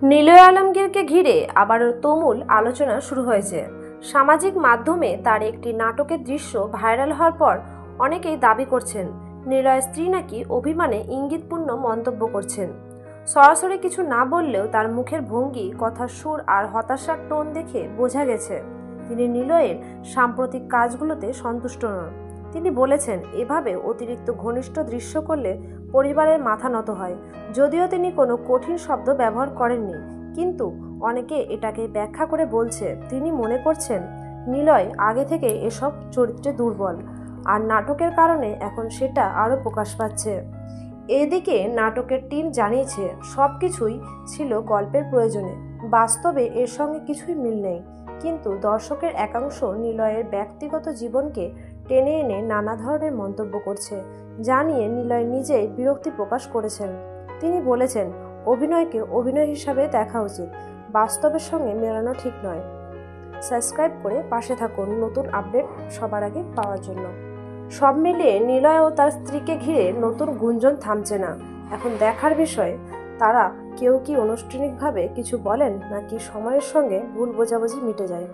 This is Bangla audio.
নিলয় আলমগীরকে ঘিরে আবারও তুমুল আলোচনা শুরু হয়েছে। সামাজিক মাধ্যমে তার একটি নাটকের দৃশ্য ভাইরাল হওয়ার পর অনেকেই দাবি করছেন নিলয়ের স্ত্রী নাকি অভিমানে ইঙ্গিতপূর্ণ মন্তব্য করছেন। সরাসরি কিছু না বললেও তার মুখের ভঙ্গি, কথার সুর আর হতাশার টোন দেখে বোঝা গেছে তিনি নিলয়ের সাম্প্রতিক কাজগুলোতে সন্তুষ্ট নন। তিনি বলেছেন, এভাবে অতিরিক্ত ঘনিষ্ঠ দৃশ্য করলে পরিবারের মাথা নত হয়। যদিও তিনি কোনো কঠিন শব্দ ব্যবহার করেননি, কিন্তু অনেকে এটাকে ব্যাখ্যা করে বলছে তিনি মনে করছেন নিলয় আগে থেকে এসব চরিত্রে দুর্বল, আর নাটকের কারণে এখন সেটা আরও প্রকাশ পাচ্ছে। এদিকে নাটকের টিম জানিয়েছে সবকিছুই ছিল গল্পের প্রয়োজনে, বাস্তবে এর সঙ্গে কিছুই মিল নেই। কিন্তু দর্শকের একাংশ নিলয়ের ব্যক্তিগত জীবনকে টেনে এনে নানা ধরনের মন্তব্য করছে, যা নিয়ে নিলয় নিজেই বিরক্তি প্রকাশ করেছেন। তিনি বলেছেন, অভিনয়কে অভিনয় হিসাবে দেখা উচিত, বাস্তবের সঙ্গে মেলানো ঠিক নয়। সাবস্ক্রাইব করে পাশে থাকুন নতুন আপডেট সবার আগে পাওয়ার জন্য। সব মিলিয়ে নিলয় ও তার স্ত্রীকে ঘিরে নতুন গুঞ্জন থামছে না। এখন দেখার বিষয়, তারা কেউ কি আনুষ্ঠানিকভাবে কিছু বলেন নাকি সময়ের সঙ্গে ভুল বোঝাবুঝি মিটে যায়।